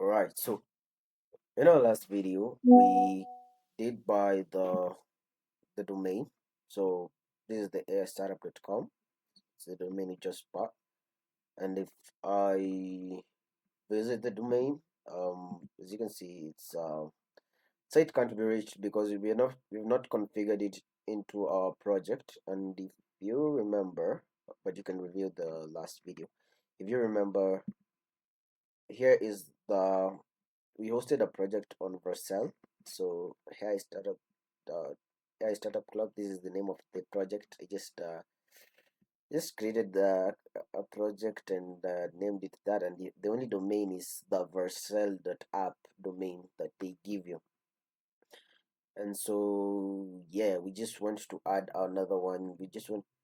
Alright, so in our last video, we did buy the domain. So this is the airstartup.com. It's the domain we just bought. And if I visit the domain, as you can see, it's site can't be reached because we've not configured it into our project. And if you remember, but you can review the last video. If you remember, here is the we hosted a project on Vercel. So here I startup club. This is the name of the project. I just created a project and named it that, and the only domain is the Vercel.app domain that they give you. And so yeah, we just want to add another one. We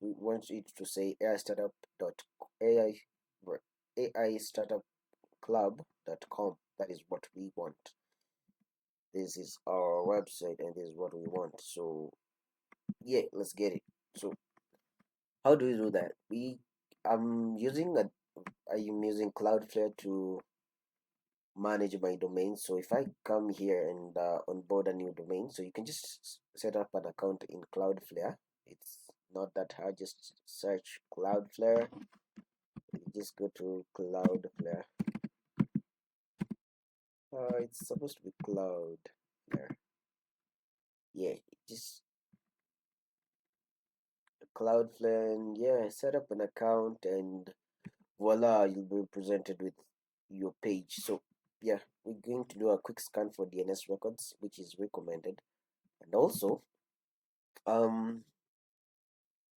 want it to say AI startup dot AI AI startup club.com. That is what we want. This is our website and this is what we want. So yeah, let's get it. So how do we do that? I'm using Cloudflare to manage my domain. So if I come here and onboard a new domain, so you can just set up an account in Cloudflare. It's not that hard. Just search Cloudflare. You just go to Cloudflare. It's supposed to be Cloudflare. Yeah, just Cloudflare, and yeah, set up an account, and voila, you'll be presented with your page. So yeah, we're going to do a quick scan for DNS records, which is recommended. And also, um,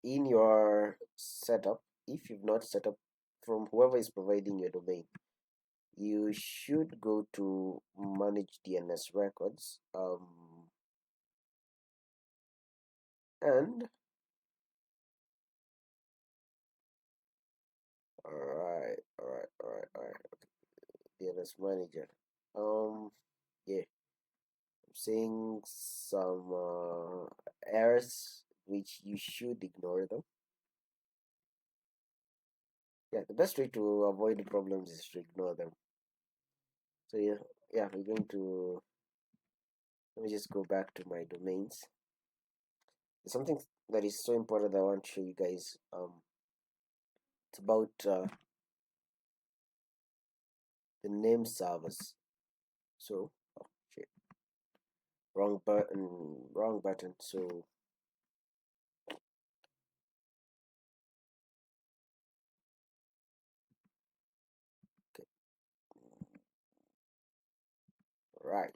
in your setup, if you've not set up from whoever is providing your domain, you should go to manage DNS records. And all right. DNS manager. Yeah, I'm seeing some errors which you should ignore them. Yeah, the best way to avoid the problems is to ignore them. So yeah, we're going to let me just go back to my domains. There's something that is so important that I want to show you guys. It's about the name servers. So, oh shit, wrong button. So, okay, right.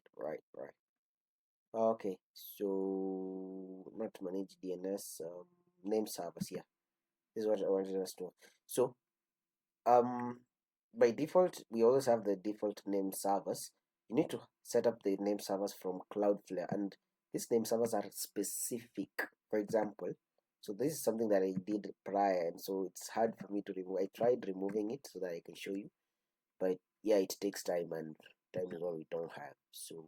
Okay, so not manage DNS, name servers. Yeah, this is what I wanted us to know. So, um, by default, we always have the default name servers. You need to set up the name servers from Cloudflare, and these name servers are specific. For example, so this is something that I did prior, and so it's hard for me to remove. I tried removing it so that I can show you, but yeah, it takes time, and time is what we don't have. So,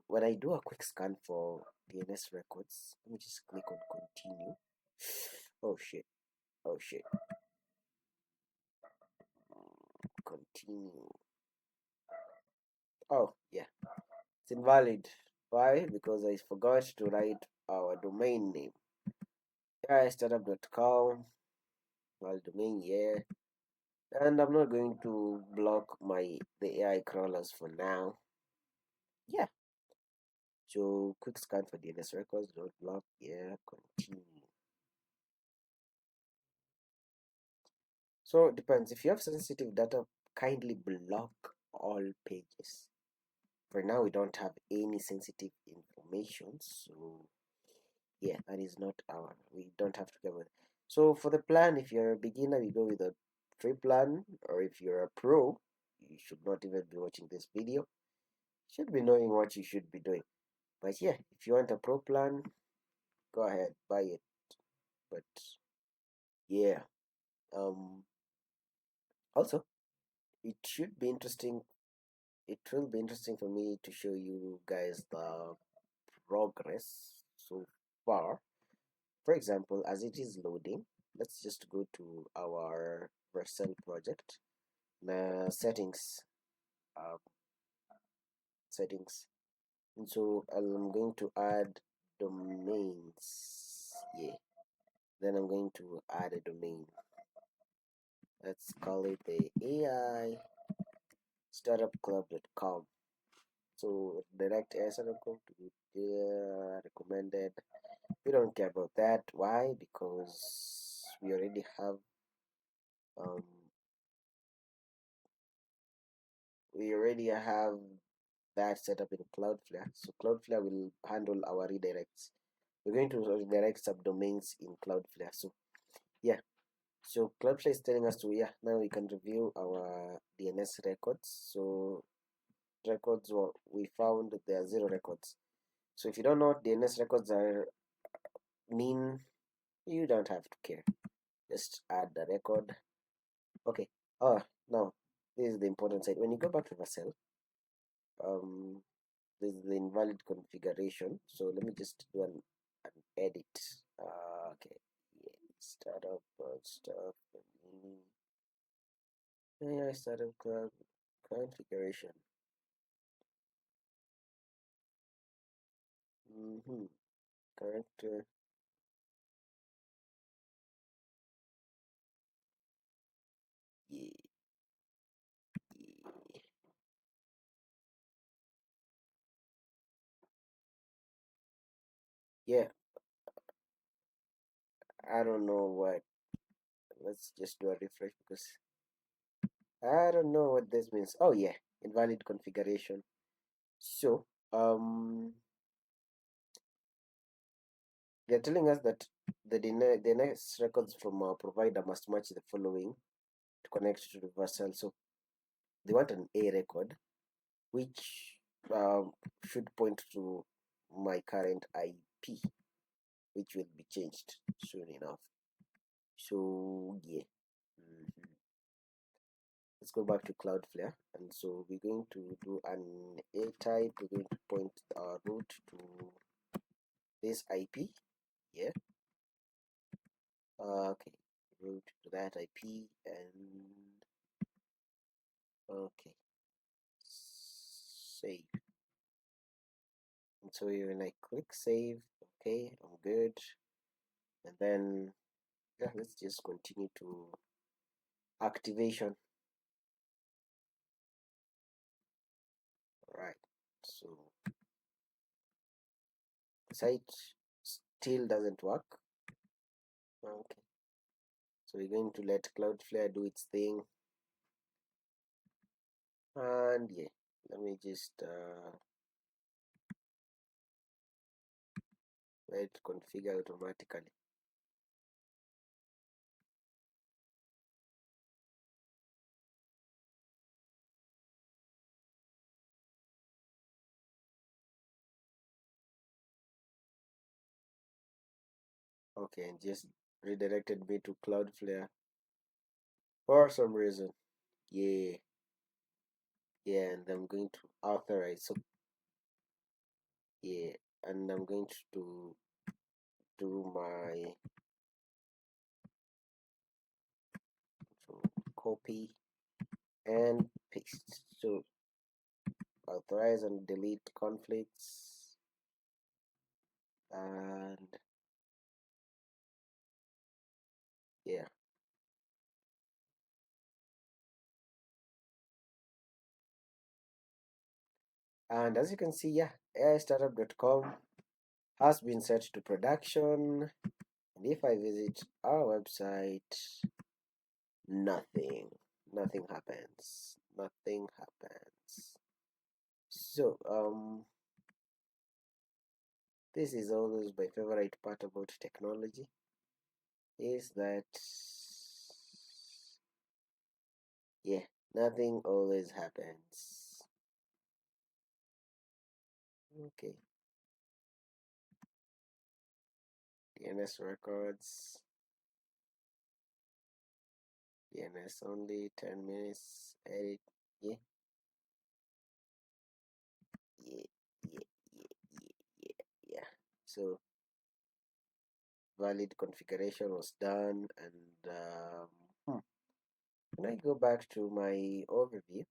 when I do a quick scan for DNS records, let me just click on continue. Oh shit! Oh shit! Continue. Oh yeah. It's invalid. Why? Because I forgot to write our domain name. Startup.com, well domain, yeah. And I'm not going to block the AI crawlers for now. Yeah. So quick scan for DNS records, don't block, yeah, continue. So it depends. If you have sensitive data, kindly block all pages. For now, we don't have any sensitive information, so yeah, that is not our, we don't have to cover it. So for the plan, if you're a beginner, you go with a free plan, or if you're a pro, you should not even be watching this video. You should be knowing what you should be doing. But yeah, if you want a pro plan, go ahead, buy it. But yeah, um also, it should be interesting it will be interesting for me to show you guys the progress so far. For example, as it is loading, let's just go to our Vercel project. Settings. uh, settings. And so I'm going to add domains. Yeah. Then I'm going to add a domain. Let's call it the AI startupclub.com. So direct AI startup club to be recommended. We don't care about that. Why? Because um we already have that set up in Cloudflare. So Cloudflare will handle our redirects. We're going to redirect subdomains in Cloudflare. So yeah. So Cloudflare is telling us to, yeah, now we can review our DNS records. So records, well, we found that there are 0 records. So if you don't know what DNS records are mean, you don't have to care. Just add the record. Okay. Oh, now this is the important side. When you go back to Vercel, um, this is the invalid configuration. So let me just do an edit. Okay. Yeah. Startup stuff. Yeah, startup configuration. Correct. Yeah, yeah. Yeah, I don't know what. Let's just do a refresh because I don't know what this means. Oh yeah, invalid configuration. So they're telling us that the next records from our provider must match the following to connect to the Vercel. So they want an A record, which should point to my current IP, which will be changed soon enough. So yeah. Mhm. Let's go back to Cloudflare, and so we're going to do an A type. We're going to point our route to this IP. Yeah. Okay. Route to that IP, and okay. Save. And so when I click save, okay, I'm good. And then yeah, let's just continue to activation. All right. So the site still doesn't work. Okay. So we're going to let Cloudflare do its thing. And yeah, let me just let it configure automatically. Okay, and just redirected me to Cloudflare for some reason. Yeah, yeah, and I'm going to authorize. So yeah, and I'm going to do my copy and paste. So authorize and delete conflicts, and yeah. And as you can see, yeah, aistartup.com has been set to production. And if I visit our website, nothing happens. Nothing happens. So, this is always my favorite part about technology, is that, yeah, nothing always happens. Okay, DNS records, DNS only, 10 minutes, edit, yeah, yeah, yeah, yeah, yeah, yeah, yeah. So, valid configuration was done, and when I go back to my overview,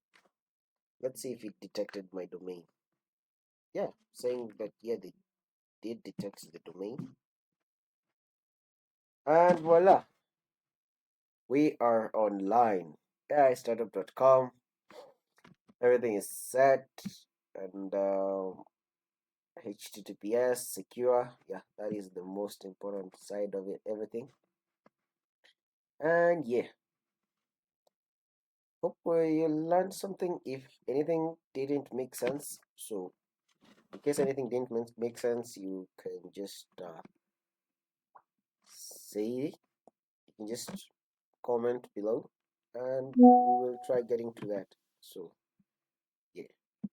Let's see if it detected my domain. Yeah, saying that, yeah, they did detect the domain. And voila, we are online. AIStartup.com. Everything is set, and HTTPS secure. Yeah, that is the most important side of it. Everything. And yeah, hope you learned something. If anything didn't make sense, so in case anything didn't make sense, you can just say, you can just comment below, and we will try getting to that. So